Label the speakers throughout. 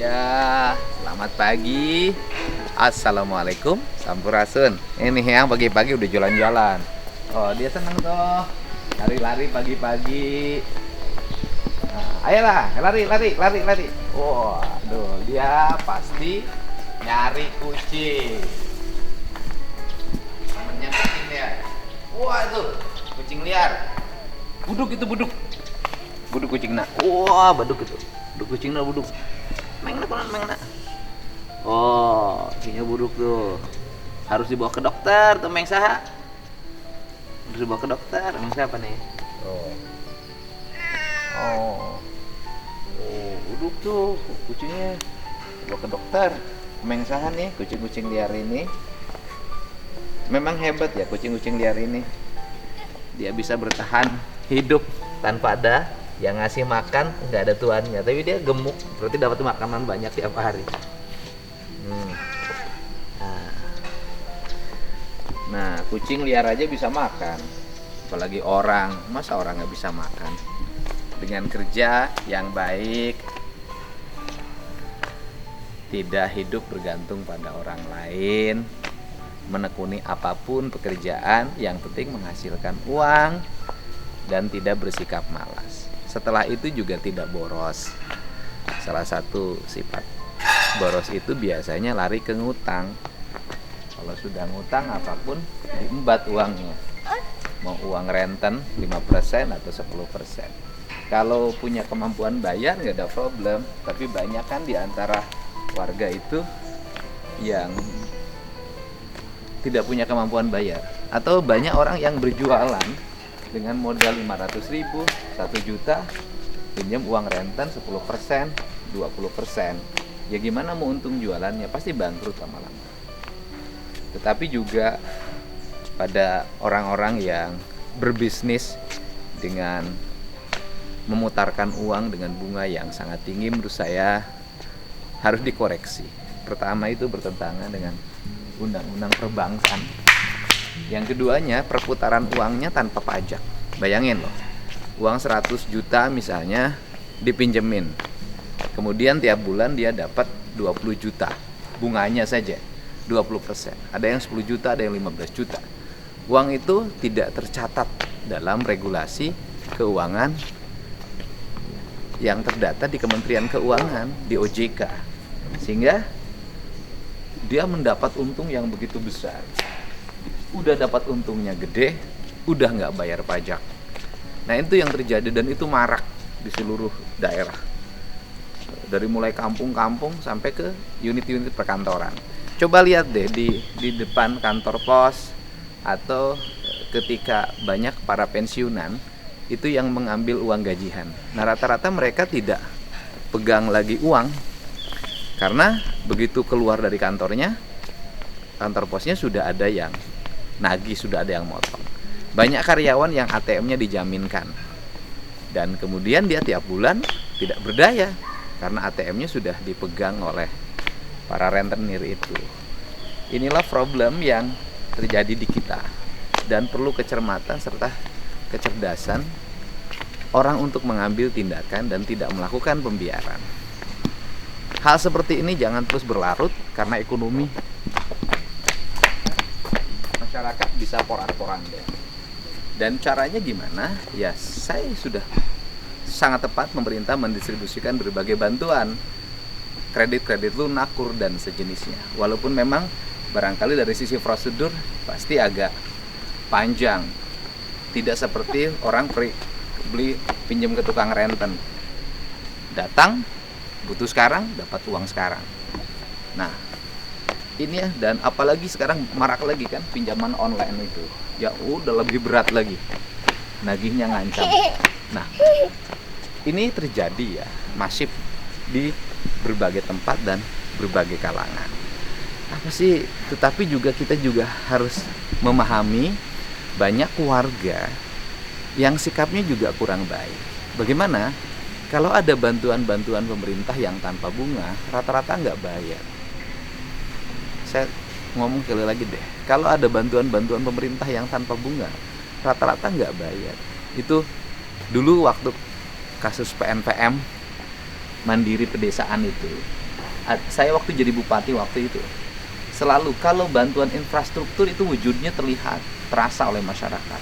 Speaker 1: Ya, selamat pagi. Assalamualaikum, Sampurasun. Ini yang pagi-pagi udah jalan-jalan. Oh, dia seneng tuh. Lari-lari pagi-pagi. Nah, ayolah, lari. Waduh, dia pasti nyari kucing. Temennya kucing dia. Wah, itu kucing liar. Buduk itu buduk. Buduk kucing nak. Wah, buduk itu. Buduk kucing nak buduk. Mengna. Oh, kakinya buruk tuh. Harus dibawa ke dokter tuh Meng Saha. Harus dibawa ke dokter. Meng siapa nih? Oh, buruk tuh kucingnya. Dibawa ke dokter. Meng Saha nih, kucing-kucing liar ini. Memang hebat ya kucing-kucing liar ini. Dia bisa bertahan hidup tanpa ada yang ngasih makan, nggak ada tuannya, tapi dia gemuk, berarti dapat makanan banyak tiap hari. Nah, kucing liar aja bisa makan, apalagi orang. Masa orang nggak bisa makan? Dengan kerja yang baik, tidak hidup bergantung pada orang lain, menekuni apapun pekerjaan, yang penting menghasilkan uang dan tidak bersikap malas. Setelah itu juga tidak boros. Salah satu sifat boros itu biasanya lari ke ngutang. Kalau sudah ngutang apapun diembat uangnya. Mau uang renten 5% atau 10%. Kalau punya kemampuan bayar nggak ada problem. Tapi banyak kan di antara warga itu yang tidak punya kemampuan bayar. Atau banyak orang yang berjualan dengan modal 500.000, 1 juta, pinjam uang renten 10%, 20%. Ya gimana mau untung jualannya? Pasti bangkrut lama-lama. Tetapi juga pada orang-orang yang berbisnis dengan memutarkan uang dengan bunga yang sangat tinggi, menurut saya harus dikoreksi. Pertama, itu bertentangan dengan undang-undang perbankan. Yang keduanya, perputaran uangnya tanpa pajak. Bayangin loh, uang 100 juta misalnya dipinjemin, kemudian tiap bulan dia dapat 20 juta, bunganya saja 20%. Ada yang 10 juta, ada yang 15 juta. Uang itu tidak tercatat dalam regulasi keuangan yang terdata di Kementerian Keuangan, di OJK, sehingga dia mendapat untung yang begitu besar. Udah dapat untungnya gede, udah nggak bayar pajak. Nah, itu yang terjadi dan itu marak di seluruh daerah. Dari mulai kampung-kampung sampai ke unit-unit perkantoran. Coba lihat deh di depan kantor pos atau ketika banyak para pensiunan itu yang mengambil uang gajian. Nah, rata-rata mereka tidak pegang lagi uang karena begitu keluar dari kantornya, kantor posnya sudah ada yang nagih, sudah ada yang motong. Banyak karyawan yang ATM-nya dijaminkan, dan kemudian dia tiap bulan tidak berdaya karena ATM-nya sudah dipegang oleh para rentenir itu. Inilah problem yang terjadi di kita, dan perlu kecermatan serta kecerdasan orang untuk mengambil tindakan dan tidak melakukan pembiaran. Hal seperti ini jangan terus berlarut karena ekonomi masyarakat bisa porak-poranda. Dan caranya gimana? Ya, saya sudah sangat tepat pemerintah mendistribusikan berbagai bantuan, kredit lunak, kur, dan sejenisnya. Walaupun memang barangkali dari sisi prosedur pasti agak panjang. Tidak seperti orang beli pinjam ke tukang renten. Datang, butuh sekarang, dapat uang sekarang. Nah, ini ya, dan apalagi sekarang marak lagi kan pinjaman online itu. Ya udah lebih berat lagi, nagihnya ngancam. Nah, ini terjadi ya masif di berbagai tempat dan berbagai kalangan. Apa sih? Tetapi juga kita juga harus memahami banyak keluarga yang sikapnya juga kurang baik. Bagaimana kalau ada bantuan-bantuan pemerintah yang tanpa bunga, rata-rata nggak bayar? Saya ngomong sekali lagi deh, kalau ada bantuan-bantuan pemerintah yang tanpa bunga, rata-rata nggak bayar. Itu dulu waktu kasus PNPM Mandiri Pedesaan itu, Saya waktu jadi bupati waktu itu, selalu kalau bantuan infrastruktur itu wujudnya terlihat, terasa oleh masyarakat.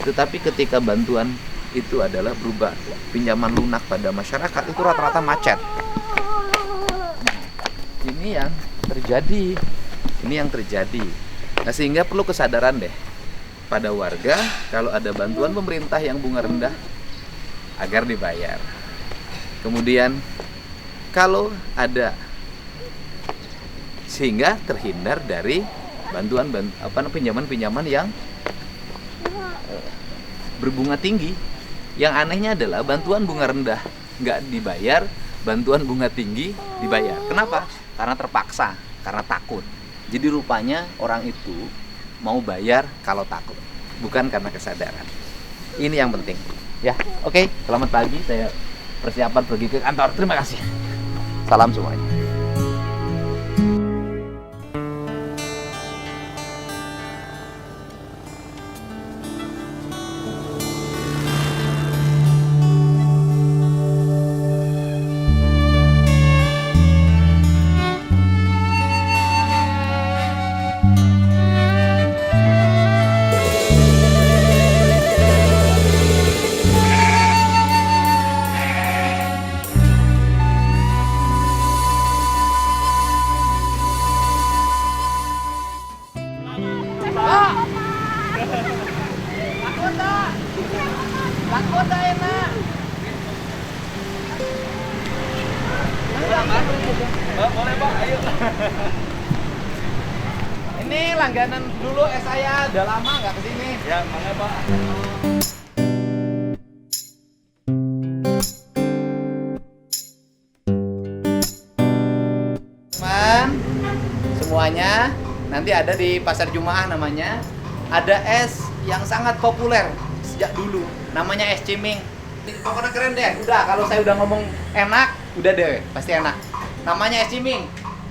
Speaker 1: Tetapi ketika bantuan itu adalah berupa pinjaman lunak pada masyarakat, itu rata-rata macet. Ini yang terjadi. Nah, sehingga perlu kesadaran deh pada warga kalau ada bantuan pemerintah yang bunga rendah agar dibayar. Kemudian kalau ada, sehingga terhindar dari pinjaman-pinjaman yang berbunga tinggi. Yang anehnya adalah bantuan bunga rendah nggak dibayar, bantuan bunga tinggi dibayar. Kenapa? Karena terpaksa, karena takut. Jadi rupanya orang itu mau bayar kalau takut, bukan karena kesadaran. Ini yang penting. Ya, oke. Selamat pagi. Saya persiapan pergi ke kantor. Terima kasih. Salam semuanya. Lakota enak. Boleh Pak, ayo. Ini langganan dulu saya, udah lama nggak kesini. Ya, makanya Pak. Teman, semuanya nanti ada di Pasar Jumaah namanya. Ada es yang sangat populer sejak dulu, namanya es ciming. Pokoknya keren deh. Udah, kalau saya udah ngomong enak, udah deh, pasti enak. Namanya es ciming.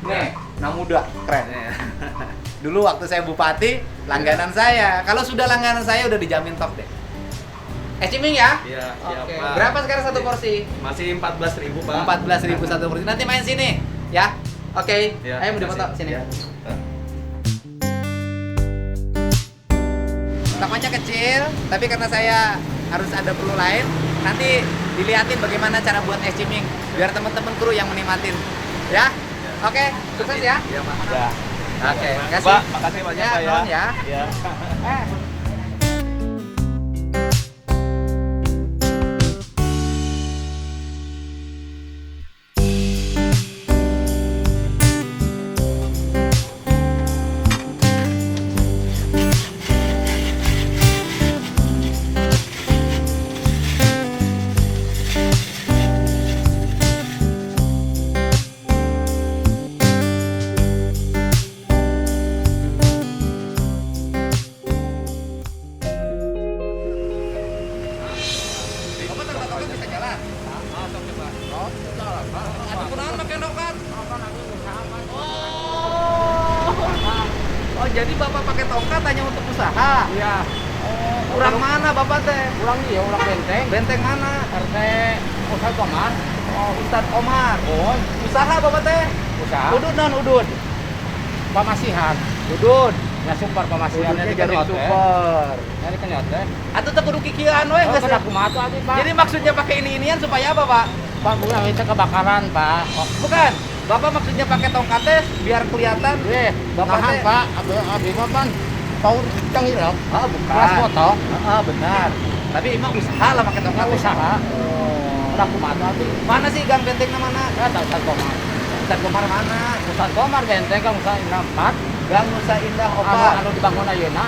Speaker 1: Nih, nah muda, keren. Dulu waktu saya bupati, langganan saya. Kalau sudah langganan saya udah dijamin top deh. Es ciming ya?
Speaker 2: Iya,
Speaker 1: oke.
Speaker 2: Pak.
Speaker 1: Berapa sekarang satu porsi?
Speaker 2: Masih 14.000, Pak.
Speaker 1: 14.000 satu porsi. Nanti main sini, ya. Oke.
Speaker 2: Ya,
Speaker 1: Ayo mau foto sini.
Speaker 2: Ya.
Speaker 1: Tokonya kecil, tapi karena saya harus ada perlu lain, nanti dilihatin bagaimana cara buat es ciming biar teman-teman kru yang menikmatin. Ya? Oke, sukses ya.
Speaker 2: Iya, Pak.
Speaker 1: Ya. Oke, kasih.
Speaker 2: Pak, makasih banyak
Speaker 1: Ya,
Speaker 2: Pak ya.
Speaker 1: tolong ya.
Speaker 2: Iya.
Speaker 1: Oh, jadi Bapak pakai tongkat hanya untuk usaha?
Speaker 3: Iya,
Speaker 1: Kurang mana Bapak teh?
Speaker 3: ulang iya, ulang benteng.
Speaker 1: Benteng mana?
Speaker 3: RT Ustad Komar.
Speaker 1: Oh, Ustadz Omar.
Speaker 3: Oh,
Speaker 1: Usaha Bapak teh?
Speaker 3: usaha.
Speaker 1: Udud non udud.
Speaker 3: Pamasihan.
Speaker 1: Udud.
Speaker 3: Ya super pamasihan.
Speaker 1: Ududnya
Speaker 3: Ini
Speaker 1: jadi
Speaker 3: kenyot,
Speaker 1: super.
Speaker 3: Ini kenyot teh.
Speaker 1: Atuh teh kudu kikieuan we
Speaker 3: Oh,
Speaker 1: geus.
Speaker 3: kada kumaha tuh atuh, Pak.
Speaker 1: Jadi maksudnya pakai ini-inian supaya apa, Pak?
Speaker 3: Pak bulan itu kebakaran, Pak. Oh,
Speaker 1: Bukan. Bapak maksudnya pakai tongkatnya biar kelihatan. Bapak
Speaker 3: nahan,
Speaker 1: teh-
Speaker 3: Pak. Abi mah pan tahu canggih loh.
Speaker 1: Ah, bukan.
Speaker 3: Kelas foto.
Speaker 1: Ah, benar. Tapi emang usaha lah pakai tongkat.
Speaker 3: Usaha.
Speaker 1: Oh.
Speaker 3: Kada kumaha tuh atuh.
Speaker 1: Mana sih gang bentengnya mana?
Speaker 3: Ya tahu Ustad Komar.
Speaker 1: Ustadz Komar mana?
Speaker 3: Ustad Komar benteng kan usaha Indra 4.
Speaker 1: Gang Nusa Indah
Speaker 3: Anu
Speaker 1: Opat.
Speaker 3: anu dibangun ayeuna.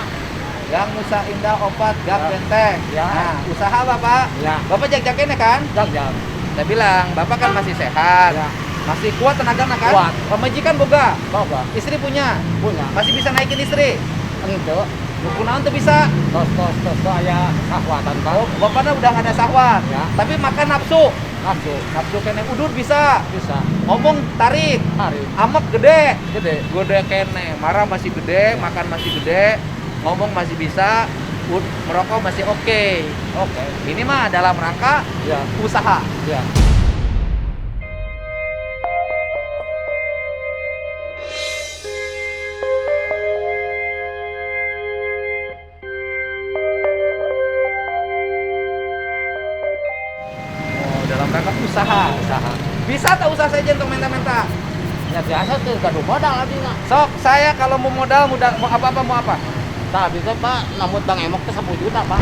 Speaker 1: Gang Nusa Indah Opat, Gang
Speaker 3: Ya.
Speaker 1: Benteng.
Speaker 3: Ya.
Speaker 1: Nah, usaha Bapak.
Speaker 3: Ya.
Speaker 1: Bapak jak-jakin ya kan?
Speaker 3: Jag-jag.
Speaker 1: Saya bilang, Bapak kan masih sehat.
Speaker 3: Ya.
Speaker 1: Masih kuat tenaga kan?
Speaker 3: Kuat.
Speaker 1: Pemajikan boga.
Speaker 3: Bawa
Speaker 1: Istri punya.
Speaker 3: punya.
Speaker 1: Masih bisa naikin istri.
Speaker 3: Ente
Speaker 1: Kunaon tuh bisa.
Speaker 3: tos aya sahwatan, Pak.
Speaker 1: Oh, bapaknya udah nggak ada sahwat.
Speaker 3: Ya.
Speaker 1: Tapi makan nafsu.
Speaker 3: Nafsu
Speaker 1: Nafsu kene udud bisa.
Speaker 3: bisa
Speaker 1: Ngomong tarik.
Speaker 3: hari
Speaker 1: Amek gede.
Speaker 3: gede.
Speaker 1: Gede kene. Marah masih gede, makan masih gede. Ngomong masih bisa. Merokok masih oke.
Speaker 3: Oke.
Speaker 1: Ini mah dalam rangka
Speaker 3: Ya,
Speaker 1: usaha.
Speaker 3: ya.
Speaker 1: Bisa tak usaha saya untuk minta-minta?
Speaker 3: Ya biasa tuh gaduh modal abdi na.
Speaker 1: Sok, saya kalau mau modal, mau apa-apa, mau apa?
Speaker 3: Tak bisa Pak, nambut Bang Emok tuh 10 juta Pak.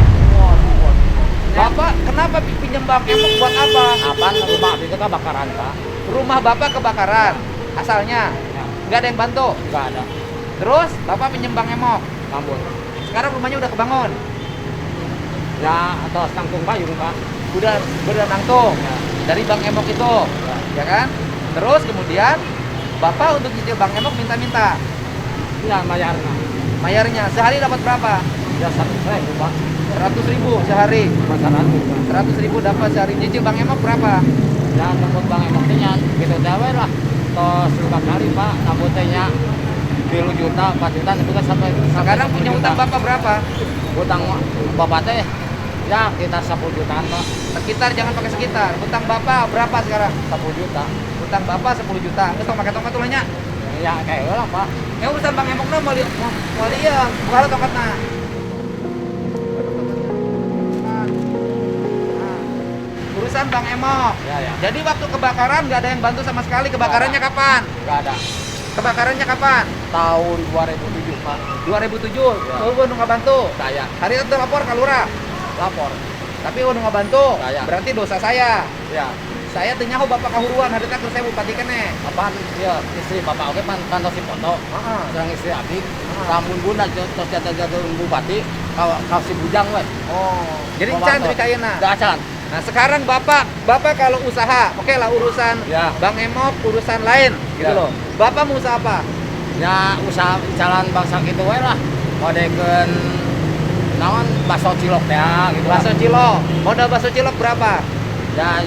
Speaker 1: Bapak, kenapa pinjam Bang Emok buat apa?
Speaker 3: Apaan rumah abdi itu kebakaran Pak?
Speaker 1: Rumah Bapak kebakaran, asalnya.
Speaker 3: Ya,
Speaker 1: Nggak ada yang bantu.
Speaker 3: nggak ada.
Speaker 1: Terus, Bapak pinjam Bang Emok.
Speaker 3: Nambut.
Speaker 1: Sekarang rumahnya udah kebangun.
Speaker 3: Ya atau tanggung payung Pak.
Speaker 1: Udah nangtung.
Speaker 3: Ya,
Speaker 1: Dari Bang Emok itu, ya kan? Terus kemudian, Bapak untuk cicil Bang Emok minta-minta.
Speaker 3: ya bayarnya.
Speaker 1: Bayarnya, sehari dapat berapa?
Speaker 3: Ya 100.000 Pak.
Speaker 1: 100.000 sehari.
Speaker 3: Masalah Pak.
Speaker 1: 100.000 dapat sehari. Cicil Bang Emok berapa?
Speaker 3: Ya nambut Bang Emoknya gitu dewe lah. Tos 5 kali Pak, nambutnya 3 juta, 4 juta itu kan sampai
Speaker 1: Sekarang
Speaker 3: 10
Speaker 1: punya
Speaker 3: juta.
Speaker 1: utang Bapak berapa?
Speaker 3: Utang Bapak teh ya kita 10 jutaan Pak.
Speaker 1: Sekitar, jangan pakai sekitar. Utang Bapak berapa sekarang?
Speaker 3: 10 juta.
Speaker 1: Utang Bapak 10 juta. Nggak pakai tongkat tuh nanya.
Speaker 3: Ya kayak lah Pak.
Speaker 1: Ya urusan Bang Emok mau lihat. Bukan tongkatnya. Urusan Bang Emok.
Speaker 3: Ya.
Speaker 1: Jadi waktu kebakaran nggak ada yang bantu sama sekali. Kebakarannya kapan?
Speaker 3: Enggak ada.
Speaker 1: Kebakarannya kapan?
Speaker 3: Tahun 2007 Pak.
Speaker 1: 2007.
Speaker 3: Ya.
Speaker 1: Lu nggak bantu.
Speaker 3: Saya
Speaker 1: Hari itu lapor ke lurah.
Speaker 3: lapor.
Speaker 1: Tapi lu nggak bantu.
Speaker 3: Ya.
Speaker 1: Berarti dosa saya.
Speaker 3: Ya.
Speaker 1: Saya tanya Bapak kahuruan. Hari itu saya bupati kene.
Speaker 3: Apaan? Ya istri Bapak oke kantor si foto.
Speaker 1: Heeh.
Speaker 3: Serang istri abdi. Lamun bunda terus jatuh bupati kau si bujang we.
Speaker 1: Oh. Jadi
Speaker 3: Bapak
Speaker 1: can
Speaker 3: tuh.
Speaker 1: dari kayana.
Speaker 3: Enggak acan.
Speaker 1: Nah sekarang Bapak kalau usaha, oke lah urusan
Speaker 3: Ya.
Speaker 1: Bang Emok, urusan lain gitu
Speaker 3: Ya.
Speaker 1: loh. Bapak mau usaha apa?
Speaker 3: Ya usaha jalan bangsa gitu we lah. Modekeun naon bakso cilok ya gitu.
Speaker 1: Bakso cilok. Modal bakso cilok berapa?
Speaker 3: Ya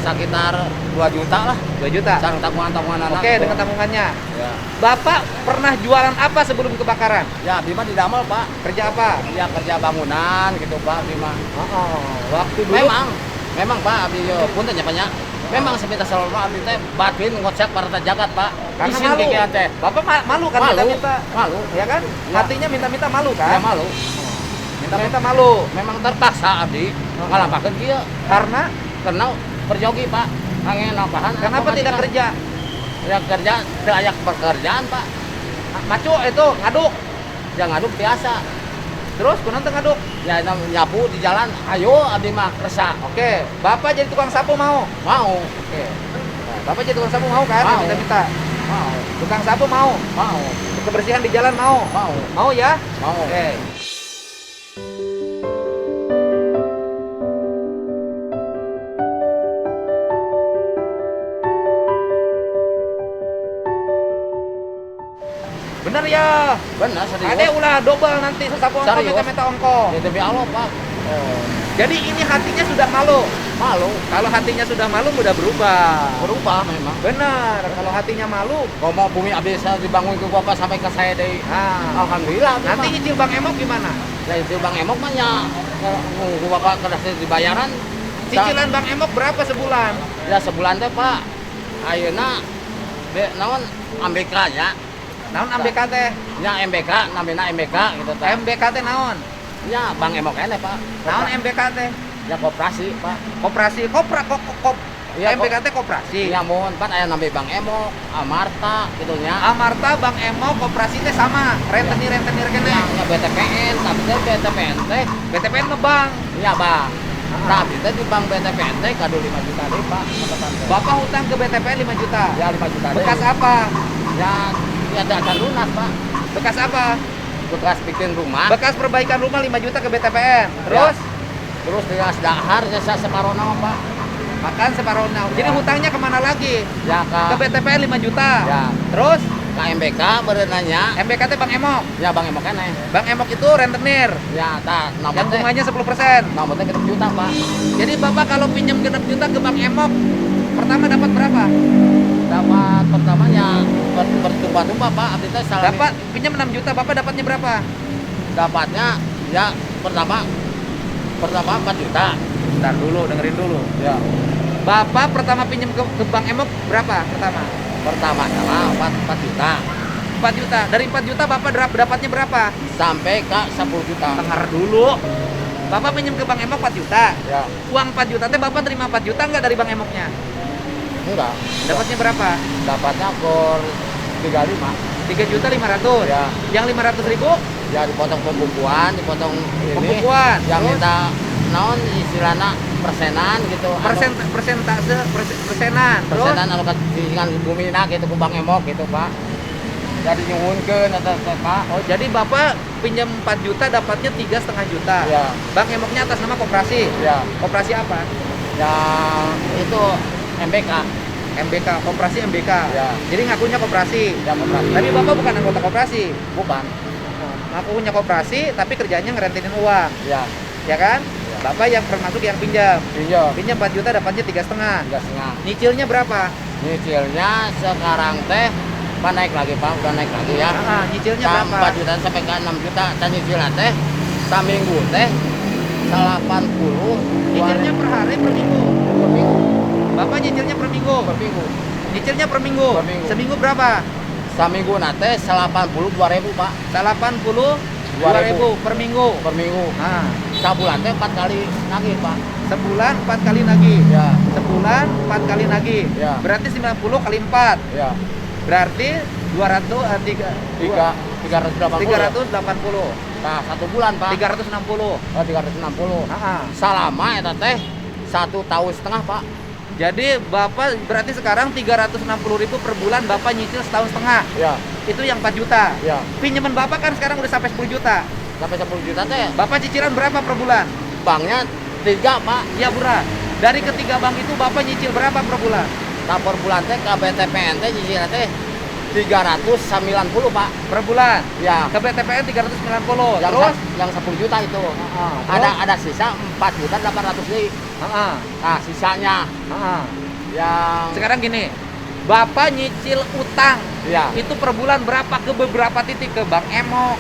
Speaker 3: sekitar 2 juta lah.
Speaker 1: 2 juta.
Speaker 3: Sareng tabungan-tabungan anak.
Speaker 1: Oke, dengan tabungannya.
Speaker 3: Ya.
Speaker 1: Bapak pernah jualan apa sebelum kebakaran?
Speaker 3: Ya Bima di Damal Pak.
Speaker 1: Kerja apa?
Speaker 3: Ya kerja bangunan gitu Pak Bima.
Speaker 1: Oh, waktu dulu
Speaker 3: Memang Pak abdi yo punten nya banyak. Memang sepeda selalu abdi teh batin ngocek parta jagat Pak.
Speaker 1: karena
Speaker 3: Isin
Speaker 1: malu.
Speaker 3: kikian teh.
Speaker 1: Bapak malu kan
Speaker 3: Malu.
Speaker 1: minta-minta.
Speaker 3: Malu.
Speaker 1: Ya kan?
Speaker 3: Ya.
Speaker 1: Hatinya minta-minta malu
Speaker 3: Ya
Speaker 1: kan?
Speaker 3: malu.
Speaker 1: Minta-minta malu.
Speaker 3: Memang terpaksa abdi ngalampakeun kieu
Speaker 1: Karena
Speaker 3: karena perjogi Pak. Angin napahan.
Speaker 1: kenapa tidak kerja?
Speaker 3: Ya kerja teu aya pekerjaan Pak.
Speaker 1: Macu itu ngaduk.
Speaker 3: Ya ngaduk biasa.
Speaker 1: Terus kunaon teu ngaduk?
Speaker 3: Ya nyapu di jalan, ayo abdi mah kersa.
Speaker 1: Oke, Bapak jadi tukang sapu mau?
Speaker 3: Mau.
Speaker 1: Oke. Bapak jadi tukang sapu mau kan?
Speaker 3: Mau.
Speaker 1: Minta-minta.
Speaker 3: Mau.
Speaker 1: Tukang sapu mau?
Speaker 3: Mau.
Speaker 1: Kebersihan di jalan mau?
Speaker 3: Mau.
Speaker 1: Mau ya?
Speaker 3: Mau.
Speaker 1: Oke. Bener ya?
Speaker 3: Benar serius.
Speaker 1: Ada ulah double nanti sapu ongko
Speaker 3: Serius?
Speaker 1: minta-minta ongko.
Speaker 3: Ya demi Allah Pak. Oh.
Speaker 1: Jadi ini hatinya sudah malu.
Speaker 3: Malu.
Speaker 1: Kalau hatinya sudah malu mudah berubah.
Speaker 3: Berubah memang.
Speaker 1: Benar. Kalau hatinya malu,
Speaker 3: Ngomong bumi abis dibangun ke Bapak sampai ke saya deh.
Speaker 1: nah,
Speaker 3: Alhamdulillah.
Speaker 1: nanti nyicil Bang Emok gimana?
Speaker 3: Ya itu Bang Emok mah nya nunggu Bapak kerasa dibayaran.
Speaker 1: Cicilan Bang Emok berapa sebulan?
Speaker 3: Ya sebulan teh Pak. Ayeuna naon MBK nya.
Speaker 1: Naon MBK teh?
Speaker 3: Nya MBK, namina MBK gitu teh.
Speaker 1: MBK teh naon?
Speaker 3: Ya Bang Emok ene Pak.
Speaker 1: Naon MBK teh?
Speaker 3: Ya koperasi Pak.
Speaker 1: Koperasi,
Speaker 3: Iya,
Speaker 1: MBK teh koperasi.
Speaker 3: Ya mohon Pak aya nambe Bang Emok, Amarta gitu nya.
Speaker 1: Amarta, Bang Emok, koperasi teh sama. Rentenir kene.
Speaker 3: Ya BTPN, tapi teh BTPN teh
Speaker 1: BTPN mah bank.
Speaker 3: ya Bang. Tapi teh di Bank BTPN teh kado 5 juta deh Pak. Catatan teh.
Speaker 1: Bapak hutang ke BTPN 5 juta.
Speaker 3: Ya 5 juta deh.
Speaker 1: Bekas apa?
Speaker 3: Ya akan lunas Pak.
Speaker 1: Bekas apa?
Speaker 3: Bekas bikin rumah.
Speaker 1: Bekas perbaikan rumah 5 juta ke BTPN. Terus
Speaker 3: Terus dia dahar jasa separohna mah, Pak.
Speaker 1: makan separuhnya. Jadi hutangnya kemana lagi?
Speaker 3: Ya
Speaker 1: Ke BTPN 5 juta.
Speaker 3: Ya.
Speaker 1: Terus
Speaker 3: Ke MBK berenanya.
Speaker 1: MBK teh Bang Emok.
Speaker 3: Ya Bang Emok kene.
Speaker 1: Bang Emok itu rentenir.
Speaker 3: Ya tak
Speaker 1: Yang bunganya 10%.
Speaker 3: nomor teh 1 juta, Pak.
Speaker 1: Jadi Bapak kalau pinjam 6 juta ke Bang Emok, pertama dapat berapa?
Speaker 3: Dapat pertamanya bertumpah-tumpah, Pak. Abdi teh salami.
Speaker 1: Dapat pinjam 6 juta, Bapak dapatnya berapa?
Speaker 3: Dapatnya ya pertama 4 juta.
Speaker 1: Bentar dulu, dengerin dulu.
Speaker 3: Ya.
Speaker 1: Bapak pertama pinjam ke Bang Emok berapa pertama?
Speaker 3: Pertamanya lah 4 juta
Speaker 1: 4 juta. Dari 4 juta Bapak dapatnya berapa?
Speaker 3: sampai ke 10 juta.
Speaker 1: Dengar dulu. Bapak pinjam ke Bang Emok 4 juta.
Speaker 3: Ya.
Speaker 1: Uang 4 juta teh Bapak terima 4 juta nggak dari Bang Emoknya?
Speaker 3: Enggak.
Speaker 1: Dapatnya berapa?
Speaker 3: Dapatnya kur 35.
Speaker 1: 3.500.000.
Speaker 3: Ya.
Speaker 1: Yang 500.000
Speaker 3: Ya dipotong pembukuan, dipotong ini.
Speaker 1: pembukuan.
Speaker 3: Yang
Speaker 1: Terus?
Speaker 3: minta naon istilahnya persenan gitu.
Speaker 1: Persentase persenan. Terus
Speaker 3: Persenan alokasi dengan bumi gitu ke Bang Emok gitu, Pak. Jadi nyuwunkeun eta teh, Pak.
Speaker 1: oh jadi Bapak pinjam 4 juta dapatnya 3,5 juta.
Speaker 3: Ya.
Speaker 1: Bang Emoknya atas nama koperasi.
Speaker 3: Ya.
Speaker 1: Koperasi apa?
Speaker 3: Yang itu MBK.
Speaker 1: MBK, koperasi MBK.
Speaker 3: Ya.
Speaker 1: Jadi ngakunya koperasi.
Speaker 3: Yang koperasi.
Speaker 1: Tapi Bapak bukan anggota koperasi.
Speaker 3: Bukan.
Speaker 1: Ngakunya koperasi tapi kerjanya ngerentinin uang,
Speaker 3: Ya.
Speaker 1: ya kan?
Speaker 3: Ya.
Speaker 1: Bapak yang termasuk yang pinjam.
Speaker 3: Pinjam.
Speaker 1: Pinjam 4 juta dapatnya 3,5.
Speaker 3: 3,5.
Speaker 1: Nyicilnya berapa?
Speaker 3: Nyicilnya sekarang teh Pak naik lagi, Pak. Udah naik lagi ya.
Speaker 1: Nyicilnya
Speaker 3: Ka
Speaker 1: berapa?
Speaker 3: 4 juta sampai ke 6 juta. Dan nyicilnya teh saminggu teh 80.
Speaker 1: Nyicilnya per hari per minggu.
Speaker 3: per minggu.
Speaker 1: Bapak nyicilnya per minggu.
Speaker 3: Per minggu.
Speaker 1: Nyicilnya per minggu.
Speaker 3: Per minggu.
Speaker 1: Seminggu berapa?
Speaker 3: Saminggu nate 82.000, Pak.
Speaker 1: 82.000 per minggu.
Speaker 3: Per minggu.
Speaker 1: Nah,
Speaker 3: Sabulan teh 4 kali nagih, Pak.
Speaker 1: sebulan 4 kali nagih.
Speaker 3: Ya.
Speaker 1: Sebulan 4 kali nagih.
Speaker 3: Ya.
Speaker 1: Berarti 90 kali 4.
Speaker 3: Ya.
Speaker 1: Berarti
Speaker 3: 380.
Speaker 1: 380.
Speaker 3: Nah, 1 bulan, Pak.
Speaker 1: 360.
Speaker 3: Oh, 360.
Speaker 1: Nah,
Speaker 3: Salama eta teh 1,5 tahun, Pak.
Speaker 1: jadi Bapak berarti sekarang 360.000 per bulan Bapak nyicil setahun setengah.
Speaker 3: Ya.
Speaker 1: Itu yang 4 juta.
Speaker 3: Ya.
Speaker 1: Pinjaman Bapak kan sekarang udah sampai 10 juta.
Speaker 3: Sampai 10 juta teh
Speaker 1: Bapak cicilan berapa per bulan?
Speaker 3: banknya 3, Pak.
Speaker 1: Ya, Buran. Dari ketiga bank itu Bapak nyicil berapa per bulan?
Speaker 3: Nah, per bulan teh ke BTPN teh cicilan teh 390, Pak.
Speaker 1: Per bulan.
Speaker 3: Ya.
Speaker 1: Ke BTPN 390.
Speaker 3: Yang
Speaker 1: Terus
Speaker 3: yang 10 juta itu.
Speaker 1: terus?
Speaker 3: Ada sisa 4.800.000.
Speaker 1: Heeh.
Speaker 3: Nah, sisanya
Speaker 1: Heeh.
Speaker 3: yang
Speaker 1: Sekarang gini. Bapak nyicil utang.
Speaker 3: ya
Speaker 1: Itu per bulan berapa ke beberapa titik, ke Bank Emok,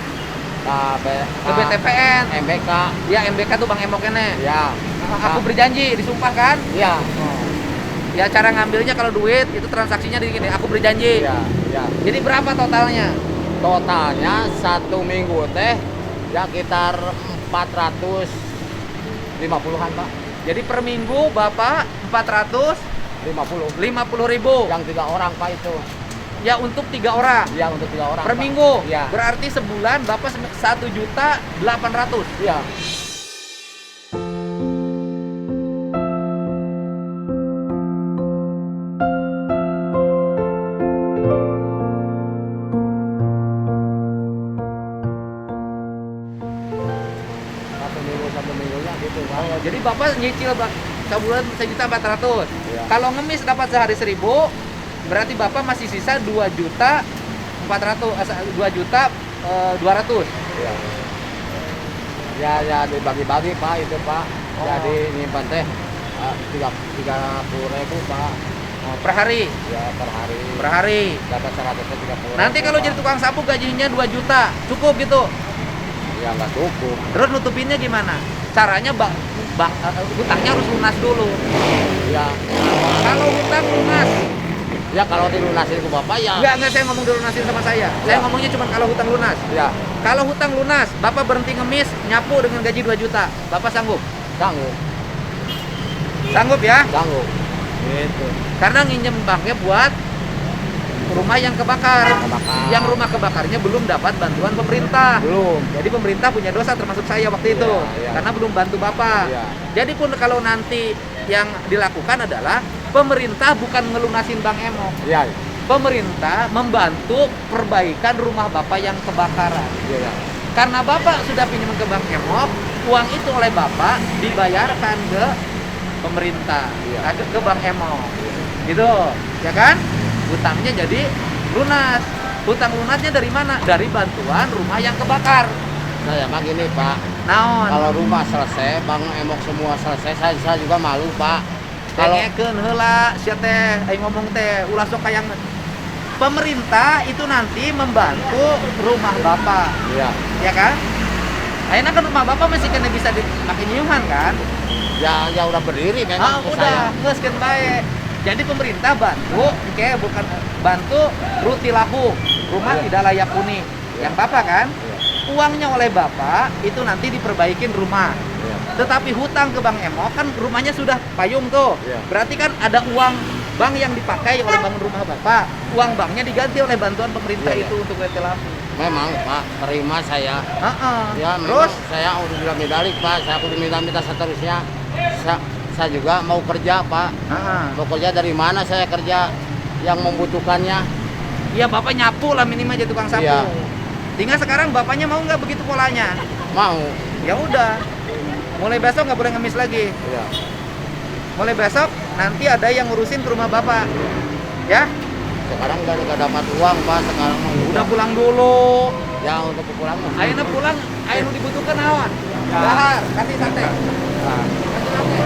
Speaker 1: ke BTPN.
Speaker 3: MBK.
Speaker 1: Ya, MBK tuh Bank Emok kene.
Speaker 3: Ya.
Speaker 1: Aku berjanji, disumpah kan?
Speaker 3: Ya.
Speaker 1: Ya, cara ngambilnya kalau duit itu transaksinya di gini, aku berjanji.
Speaker 3: Ya. Ya.
Speaker 1: Jadi berapa totalnya?
Speaker 3: Totalnya 1 minggu teh ya sekitar 450-an, Pak.
Speaker 1: Jadi per minggu Bapak 450.000
Speaker 3: 50. Yang 3 orang, Pak, itu.
Speaker 1: ya untuk 3 orang
Speaker 3: Ya, untuk 3 orang,
Speaker 1: per
Speaker 3: Pak.
Speaker 1: minggu.
Speaker 3: Ya.
Speaker 1: Berarti sebulan Bapak 1.800.000.
Speaker 3: Ya. Satu minggunya gitu, Pak.
Speaker 1: Jadi Bapak nyicil sebulan 1.400.000.
Speaker 3: Iya.
Speaker 1: Kalau ngemis dapat sehari 1.000, berarti Bapak masih sisa 2.200.000.
Speaker 3: Iya. Ya dibagi-bagi, Pak, itu, Pak.
Speaker 1: Oh.
Speaker 3: Jadi nyimpan teh 30.000, Pak.
Speaker 1: Per hari.
Speaker 3: Ya, per hari.
Speaker 1: Per hari.
Speaker 3: Dapat 130.
Speaker 1: Nanti kalau jadi tukang sapu gajinya 2 juta, cukup gitu.
Speaker 3: ya nggak cukup.
Speaker 1: Terus nutupinnya gimana? Caranya hutangnya harus lunas dulu.
Speaker 3: Ya.
Speaker 1: Kalau hutang lunas,
Speaker 3: Ya kalau dilunasin ke Bapak ya.
Speaker 1: enggak saya ngomong dilunasin sama saya. Saya ngomongnya cuma kalau hutang lunas.
Speaker 3: Ya,
Speaker 1: Kalau hutang lunas, Bapak berhenti ngemis, nyapu dengan gaji 2 juta. Bapak sanggup?
Speaker 3: sanggup.
Speaker 1: Sanggup ya?
Speaker 3: Sanggup. Gitu.
Speaker 1: Karena nginjem banknya buat rumah yang kebakar.
Speaker 3: Kebakar.
Speaker 1: Yang rumah kebakarnya belum dapat bantuan pemerintah.
Speaker 3: Belum.
Speaker 1: Jadi pemerintah punya dosa termasuk saya waktu itu.
Speaker 3: Iya.
Speaker 1: Karena belum bantu Bapak.
Speaker 3: Iya.
Speaker 1: Jadi pun kalau nanti yang dilakukan adalah pemerintah bukan ngelunasin Bank Emok.
Speaker 3: Iya.
Speaker 1: Pemerintah membantu perbaikan rumah Bapak yang kebakaran.
Speaker 3: Iya. Ya.
Speaker 1: Karena Bapak sudah pinjam ke Bank Emok, uang itu oleh Bapak dibayarkan ke pemerintah,
Speaker 3: Iya.
Speaker 1: ke Bank Emok. Gitu, ya kan? Hutangnya jadi lunas. Hutang lunasnya dari mana? Dari bantuan rumah yang kebakar.
Speaker 3: Saya mah gini, Pak.
Speaker 1: Naon?
Speaker 3: Kalau rumah selesai, Bang Emok semua selesai, saya juga malu, Pak. Kalau
Speaker 1: Tengekeun heula sia teh aing ngomong teh ulah sok kayang pemerintah itu nanti membantu rumah Bapak,
Speaker 3: ya,
Speaker 1: ya kan? Ayeuna kan rumah Bapak masih kena bisa dipakai nyuman kan?
Speaker 3: ya udah berdiri memang ke saya.
Speaker 1: Udah, geus keun bae. Jadi pemerintah bantu, bukan bantu rutilahu, rumah
Speaker 3: Iya.
Speaker 1: tidak layak huni.
Speaker 3: Iya.
Speaker 1: Yang Bapak kan?
Speaker 3: Iya.
Speaker 1: Uangnya oleh Bapak itu nanti diperbaikin rumah.
Speaker 3: Iya.
Speaker 1: Tetapi hutang ke Bank Emok kan rumahnya sudah payung tuh.
Speaker 3: Iya.
Speaker 1: Berarti kan ada uang bank yang dipakai oleh bangun rumah Bapak. Uang banknya diganti oleh bantuan pemerintah
Speaker 3: Iya,
Speaker 1: itu untuk PT lampu.
Speaker 3: Memang Pak, terima saya. Ya,
Speaker 1: Terus
Speaker 3: saya udah bilang medali Pak, saya udah minta seterusnya. Saya juga mau kerja Pak. Mau kerja dari mana saya kerja yang membutuhkannya?
Speaker 1: ya Bapak nyapu lah minimal jadi tukang sapu.
Speaker 3: Iya.
Speaker 1: Tinggal sekarang Bapaknya mau nggak begitu polanya?
Speaker 3: Mau.
Speaker 1: Ya udah. Mulai besok nggak boleh ngemis lagi.
Speaker 3: Iya.
Speaker 1: Mulai besok nanti ada yang ngurusin ke rumah Bapak. Ya?
Speaker 3: Sekarang udah dapat uang Pak, sekarang
Speaker 1: Udah pulang dulu.
Speaker 3: ya untuk pulang.
Speaker 1: Ayeuna pulang, ayeuna dibutuhkan awan. Dahar, kasih sate.
Speaker 3: Nah,
Speaker 1: Kasih sate.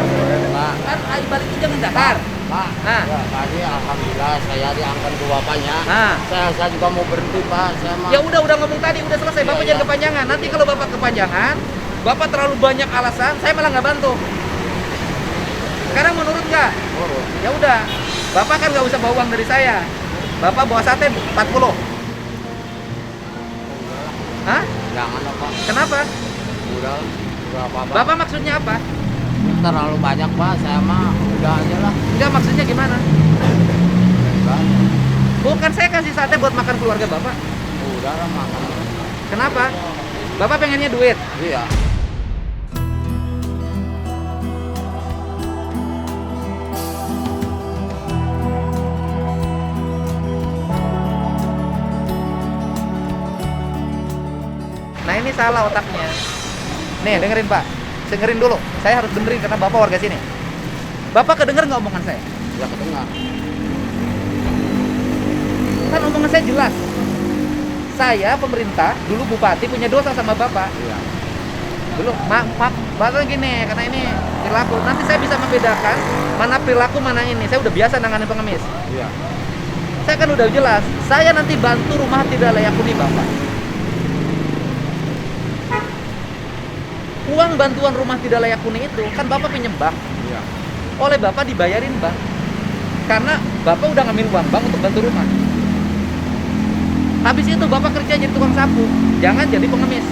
Speaker 3: Pak,
Speaker 1: Kan ayo balikin jangan dahar.
Speaker 3: Pak.
Speaker 1: Nah.
Speaker 3: Ya, tadi alhamdulillah saya diangkat ke bapaknya.
Speaker 1: Nah.
Speaker 3: Saya juga mau berhenti Pak, saya mah.
Speaker 1: Ya udah ngomong tadi, udah selesai. Bapak
Speaker 3: Iya,
Speaker 1: jangan
Speaker 3: iya.
Speaker 1: kepanjangan. Nanti kalau Bapak kepanjangan, Bapak terlalu banyak alasan, saya malah nggak bantu. Sekarang menurut nggak?
Speaker 3: Urus.
Speaker 1: Ya udah. Bapak kan nggak usah bawa uang dari saya. Bapak bawa sate 40. Hah?
Speaker 3: Jangan lah Pak.
Speaker 1: Kenapa?
Speaker 3: Udah apa Pak?
Speaker 1: Bapak maksudnya apa?
Speaker 3: Terlalu banyak Pak, saya mah udah aja lah.
Speaker 1: Enggak, maksudnya gimana?
Speaker 3: Udah,
Speaker 1: Bukan saya kasih sate buat makan keluarga Bapak.
Speaker 3: udah lah makan.
Speaker 1: Kenapa? Bapak pengennya duit.
Speaker 3: Iya.
Speaker 1: Nah ini salah otaknya. Nih dengerin Pak, dengerin dulu. Saya harus benerin karena Bapak warga sini. Bapak kedenger nggak omongan saya?
Speaker 3: Ya kedengar.
Speaker 1: Kan omongan saya jelas. Saya pemerintah, dulu bupati punya dosa sama Bapak.
Speaker 3: Iya.
Speaker 1: Belum, Bapak gini, karena ini perilaku. Nanti saya bisa membedakan mana perilaku, mana ini. Saya udah biasa nanganin pengemis.
Speaker 3: Iya.
Speaker 1: Saya kan udah jelas. Saya nanti bantu rumah tidak layak huni Bapak. Uang bantuan rumah tidak layak huni itu kan Bapak pinjem bank.
Speaker 3: Iya.
Speaker 1: Oleh Bapak dibayarin bank. Karena Bapak udah ngambil uang bank untuk bantu rumah. Habis itu Bapak kerja jadi tukang sapu. Jangan jadi pengemis.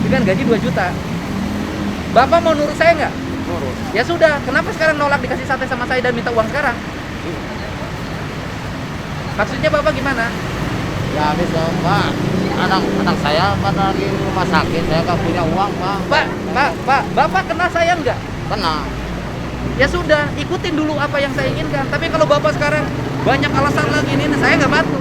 Speaker 1: Dengan gaji 2 juta. Bapak mau nurut saya nggak?
Speaker 3: Urus.
Speaker 1: Ya sudah, kenapa sekarang nolak dikasih sate sama saya dan minta uang sekarang? Maksudnya Bapak gimana?
Speaker 3: Ya habis dong Pak. Anak saya pada lagi rumah sakit, saya nggak punya uang Pak.
Speaker 1: Pak, Bapak kenal saya nggak?
Speaker 3: Kena.
Speaker 1: Ya sudah, ikutin dulu apa yang saya inginkan. Tapi kalau Bapak sekarang banyak alasan lagi ini, saya nggak bantu.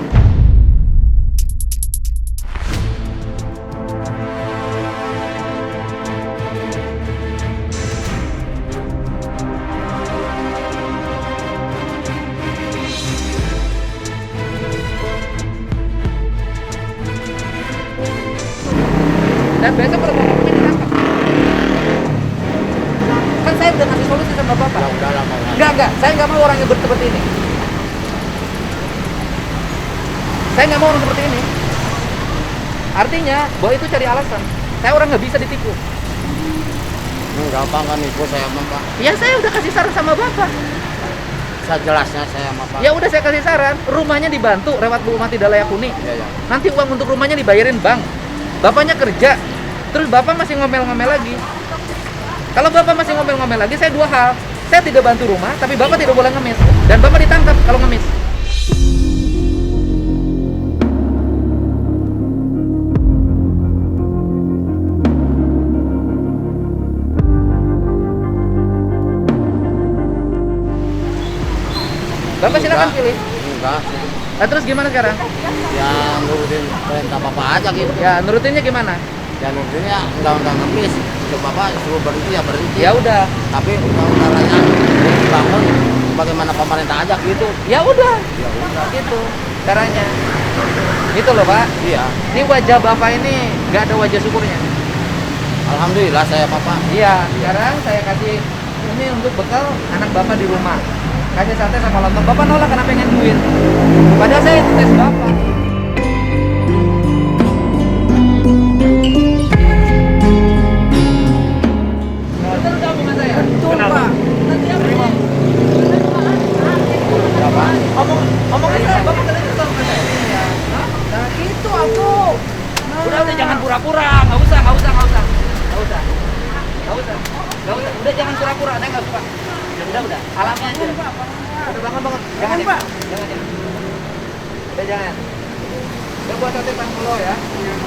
Speaker 1: Dan besok kalau Bapak ini ditangkap. Kan saya udah ngasih solusi sama Bapak.
Speaker 3: Ya udah lah Pak.
Speaker 1: Enggak, saya nggak mau orang yang seperti ini. Saya nggak mau orang seperti ini. Artinya, bahwa itu cari alasan. Saya orang nggak bisa ditipu.
Speaker 3: Enggak Pak, nggak nipu saya mah Pak.
Speaker 1: Ya saya udah kasih saran sama Bapak.
Speaker 3: Sejelasnya saya mah Pak.
Speaker 1: Ya udah saya kasih saran, rumahnya dibantu lewat rumah tidak layak huni.
Speaker 3: Iya, ya.
Speaker 1: Nanti uang untuk rumahnya dibayarin bank. Bapaknya kerja, terus Bapak masih ngomel-ngomel lagi. Kalau Bapak masih ngomel-ngomel lagi, saya 2 hal. Saya tidak bantu rumah, tapi Bapak tidak boleh ngemis. Dan Bapak ditangkap kalau ngemis. Bapak silakan pilih.
Speaker 3: Enggak.
Speaker 1: Nah, terus gimana sekarang?
Speaker 3: Ya nurutin perintah Bapak aja gitu.
Speaker 1: Ya, nurutinnya gimana?
Speaker 3: Ya nurutinnya enggak ngemis. Coba Bapak suruh berhenti ya berhenti.
Speaker 1: Ya udah.
Speaker 3: Tapi udara-udaranya dibangun bagaimana pemerintah aja gitu.
Speaker 1: Ya udah.
Speaker 3: Ya udah.
Speaker 1: Gitu caranya. Gitu loh, Pak.
Speaker 3: Iya.
Speaker 1: Ini wajah Bapak ini nggak ada wajah syukurnya.
Speaker 3: Alhamdulillah saya Bapak.
Speaker 1: Iya, sekarang saya kasih ini untuk bekal anak Bapak di rumah. Kasih sate sama lontong. Bapak nolak karena pengen duit. Padahal saya itu tes Bapak. Betul nggak omongan saya? Betul, Pak. Nanti apa ini?
Speaker 3: Berapa?
Speaker 1: Omongan saya, Bapak tadi itu sama saya. Hah?
Speaker 2: Nah gitu aku.
Speaker 1: Udah jangan pura-pura, nggak usah. Udah jangan pura-pura, saya nggak suka. Udah, alami aja. Udah bangun. Jangan ya. Jangan ya. Udah jangan. Udah buat sate 40 ya.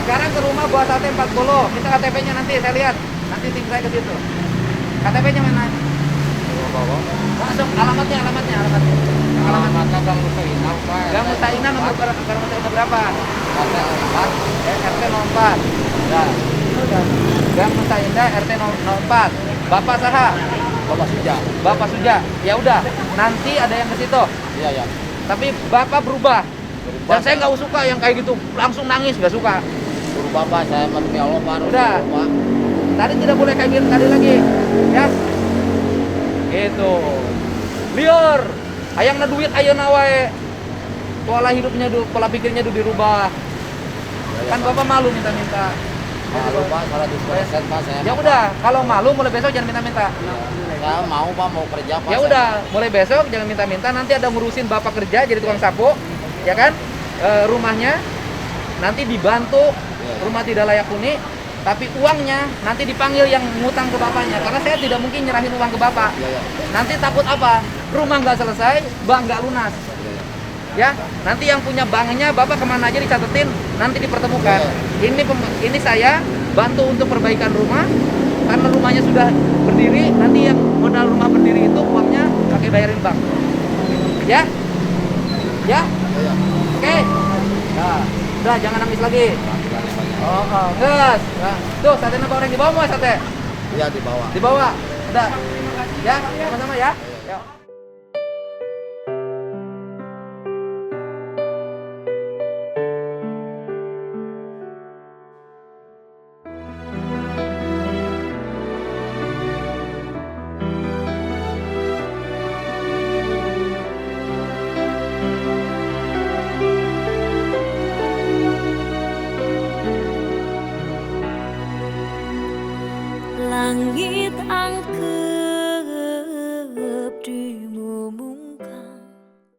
Speaker 1: Sekarang ke rumah buat sate 40. Minta KTP-nya nanti saya lihat. Nanti tim saya ke situ. KTP-nya mana? Masuk alamatnya.
Speaker 3: Alamatnya Gang Musainah, Pak.
Speaker 1: Gang Musainah nomor berapa?
Speaker 3: RT 4.
Speaker 1: RT 04. Nah, Gang Musainah RT 04. Bapak saha? Bapak Suja. Ya udah, nanti ada yang ke situ.
Speaker 3: Iya.
Speaker 1: Tapi Bapak berubah. Dan saya nggak suka yang kayak gitu, langsung nangis, nggak suka.
Speaker 3: Suruh Bapak, saya demi Allah, Pak.
Speaker 1: Udah.
Speaker 3: Pak.
Speaker 1: Tadi tidak boleh kayak gitu tadi lagi. Ya. Gitu. Liur. Hayang na duit ayeuna wae. Pola pikirnya dirubah. Kan Bapak malu minta-minta.
Speaker 3: Malu, Pak, salah dipersen, Pak. Saya
Speaker 1: Ya udah, kalau malu mulai besok jangan minta-minta.
Speaker 3: Saya mau, Pak, mau kerja, Pak.
Speaker 1: Ya udah, mulai besok jangan minta-minta. Nanti ada ngurusin Bapak kerja jadi tukang sapu, ya kan? Rumahnya nanti dibantu, rumah tidak layak huni, tapi uangnya nanti dipanggil yang ngutang ke bapaknya. Karena saya tidak mungkin nyerahin uang ke bapak.
Speaker 3: Iya.
Speaker 1: Nanti takut apa? Rumah nggak selesai, bank nggak lunas. Ya, nanti yang punya banknya bapak kemana aja dicatetin, nanti dipertemukan. Ini saya bantu untuk perbaikan rumah, karena rumahnya sudah berdiri. Nanti yang modal rumah berdiri itu uangnya pakai bayarin bank. Ya, ya, oke. Nah, udah jangan nangis lagi. Gas. Nah, tuh sate nambah orang di bawah mau sate?
Speaker 3: Iya, dibawa.
Speaker 1: Di bawah. Udah. Ya, sama-sama ya. Yuk.
Speaker 2: Langit angker